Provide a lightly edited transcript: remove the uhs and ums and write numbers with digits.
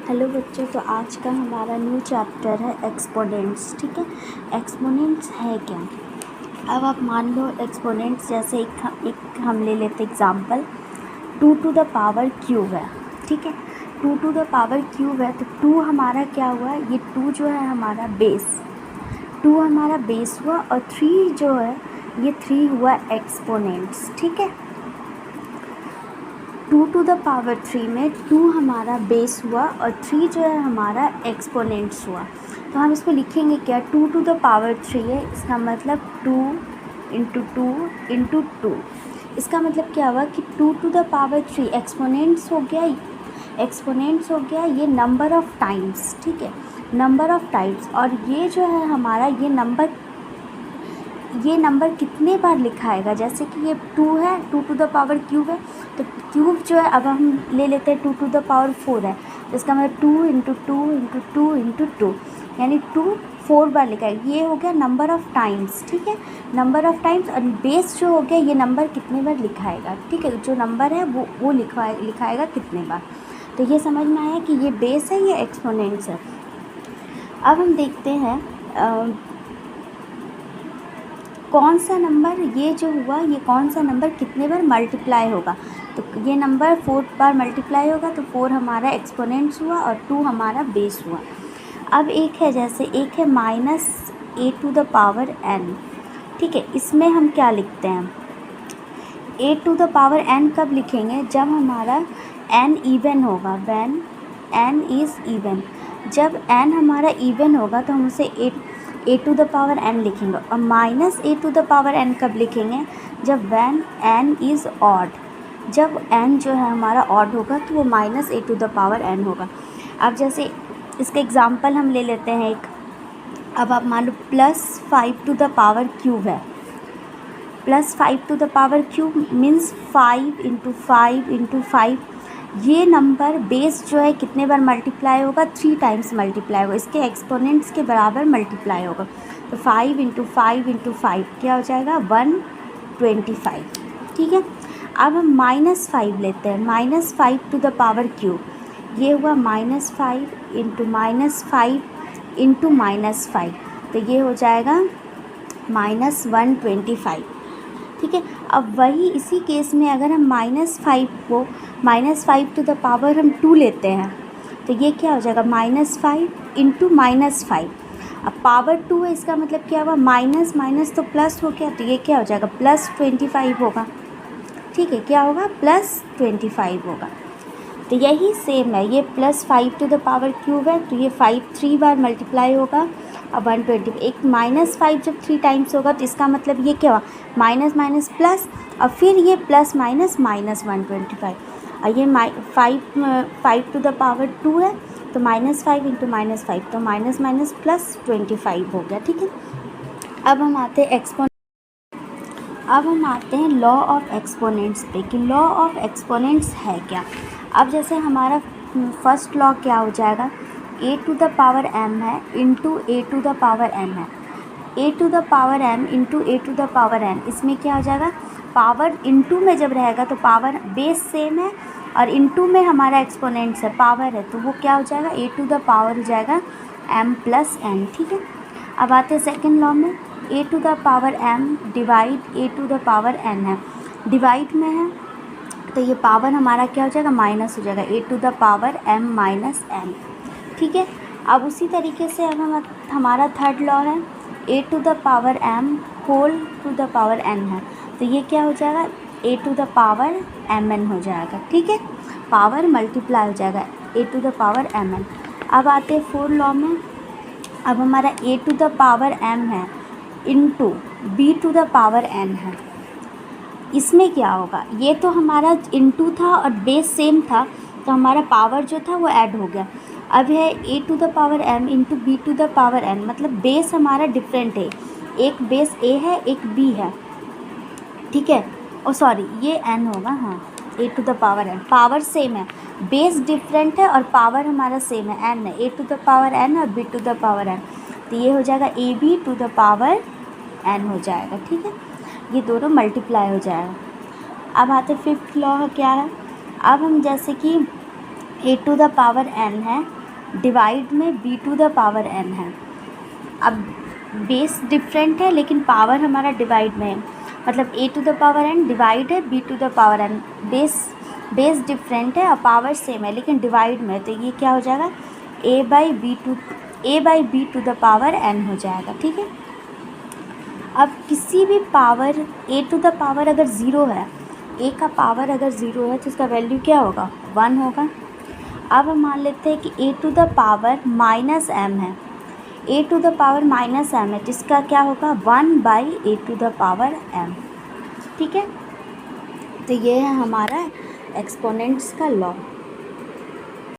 Hello बच्चों, तो आज का हमारा न्यू चैप्टर है एक्सपोनेंट्स। ठीक है, एक्सपोनेंट्स है क्या। अब आप मान लो एक्सपोनेंट्स जैसे एक हम ले लेते example 2 to the power cube है। ठीक है, 2 टू द पावर क्यूब है तो 2 हमारा क्या हुआ, ये 2 जो है हमारा बेस, 2 हमारा बेस हुआ और 3 जो है ये 3 हुआ एक्सपोनेंट्स। ठीक है, 2 टू द पावर 3 में 2 हमारा बेस हुआ और 3 जो है हमारा एक्सपोनेंट्स हुआ। तो हम इसको लिखेंगे क्या, 2 टू द पावर 3 है, इसका मतलब 2 इंटू 2 इंटू 2। इसका मतलब क्या हुआ कि 2 टू द पावर 3 एक्सपोनेंट्स हो गया, एक्सपोनेंट्स हो गया ये नंबर ऑफ़ टाइम्स। ठीक है, नंबर ऑफ़ टाइम्स, और ये जो है हमारा ये नंबर कितने बार लिखाएगा, जैसे कि ये 2 है, 2 टू द पावर क्यूब है, तो क्यूब जो है अब हम ले लेते हैं 2 टू द पावर 4 है, तो इसका मतलब 2 इंटू 2 इंटू 2 इंटू 2, यानी 2 4 बार लिखाएगा। ये हो गया नंबर ऑफ़ टाइम्स। ठीक है, नंबर ऑफ़ टाइम्स, और बेस जो हो गया ये नंबर कितने बार लिखाएगा। ठीक है, जो नंबर है वो लिखाएगा कितने बार। तो ये समझ में आया कि ये बेस है, ये एक्सपोनेंट्स है। अब हम देखते हैं कौन सा नंबर ये जो हुआ, ये कौन सा नंबर कितने बार मल्टीप्लाई होगा। तो ये नंबर 4 बार मल्टीप्लाई होगा, तो 4 हमारा एक्सपोनेंट्स हुआ और 2 हमारा बेस हुआ। अब एक है जैसे एक है -a to the power n। ठीक है, इसमें हम क्या लिखते हैं, a to the power n कब लिखेंगे, जब हमारा n इवन होगा, व्हेन n इज़ इवन। जब n हमारा इवन होगा तो हम उसे a to the power n लिखेंगे, और -a to the power n कब लिखेंगे, जब व्हेन n इज़ ऑड। जब n जो है हमारा ऑड होगा तो वो -a to the power n होगा। अब जैसे इसका एग्ज़ाम्पल हम ले लेते हैं एक, अब आप मान लो +5 टू द पावर क्यूब है, +5 to the power cube means 5 into 5 into 5। ये नंबर बेस जो है कितने बार मल्टीप्लाई होगा, 3 टाइम्स मल्टीप्लाई होगा, इसके एक्सपोनेंट्स के बराबर मल्टीप्लाई होगा। तो 5 इंटू 5 इंटू 5 क्या हो जाएगा, 125। ठीक है, अब हम -5 लेते हैं, -5 टू द पावर क्यूब, ये हुआ -5 इंटू -5 इंटू -5, तो ये हो जाएगा -125। ठीक है, अब वही इसी केस में अगर हम -5 को -5 टू द पावर हम 2 लेते हैं, तो ये क्या हो जाएगा, -5 इंटू -5। अब पावर 2 है, इसका मतलब क्या हुआ, माइनस माइनस तो प्लस हो गया, तो ये क्या हो जाएगा, +25 होगा। ठीक है, क्या होगा, +25 होगा। तो यही सेम है, ये +5 टू द पावर क्यूब है, तो ये 5 3 बार मल्टीप्लाई होगा, अब 120। एक -5 जब 3 टाइम्स होगा तो इसका मतलब ये क्या हुआ, माइनस माइनस प्लस, और फिर ये प्लस माइनस -125। और ये 5 टू द पावर 2 है, तो -5 इंटू -5, तो माइनस माइनस +25 हो गया। ठीक है, अब हम आते हैं लॉ ऑफ एक्सपोनेंट्स पे, कि लॉ ऑफ एक्सपोनेंट्स है क्या। अब जैसे हमारा फर्स्ट लॉ क्या हो जाएगा, a to the power m है into a to the power n है, a to the power m into a to the power n। इसमें क्या हो जाएगा, पावर इंटू में जब रहेगा तो पावर बेस सेम है, और इंटू में हमारा एक्सपोनेंट्स है, पावर है, तो वो क्या हो जाएगा, a टू द पावर हो जाएगा m प्लस n। ठीक है, अब आते हैं सेकेंड लॉ में, a to the power m divide a to the power n है, डिवाइड में है तो ये पावर हमारा क्या हो जाएगा, माइनस हो जाएगा, a to the power m minus n। ठीक है, अब उसी तरीके से अब हमारा थर्ड लॉ है, a to the power m whole to the power n है, तो ये क्या हो जाएगा, a to the power mn हो जाएगा। ठीक है, पावर मल्टीप्लाई हो जाएगा, a to the power mn। अब आते हैं फोर्थ लॉ में, अब हमारा a to the power m है into b to the power n है। इसमें क्या होगा, ये तो हमारा इंटू था और बेस सेम था, तो हमारा पावर जो था वो ऐड हो गया। अब है a to the power m into b to the power n, मतलब बेस हमारा डिफरेंट है, एक बेस a है एक b है। ठीक है, ओ सॉरी ये n होगा, हाँ a to the power n, power same है, बेस डिफरेंट है और पावर हमारा सेम है, n है, a to the power n और b to the power n, तो ये हो जाएगा a b to the power n हो जाएगा। ठीक है, ये दोनों मल्टीप्लाई हो जाएगा। अब आते फिफ्थ लॉ क्या है, अब हम जैसे कि a to the power n है, डिवाइड में b to the power n है। अब बेस डिफरेंट है लेकिन पावर हमारा डिवाइड में है, मतलब a to the power n divide है b to the power n. Base different है और पावर सेम है लेकिन डिवाइड में है, तो ये क्या हो जाएगा a by b to the power n हो जाएगा। ठीक है। अब किसी भी power a to the power अगर ज़ीरो है, ए का पावर अगर ज़ीरो है तो इसका वैल्यू क्या होगा 1 होगा। अब हम मान लेते हैं कि a to the power minus m है, a to the power minus m है जिसका क्या होगा 1 by a to the power m. ठीक है। तो ये है हमारा एक्सपोनेंट्स का लॉ।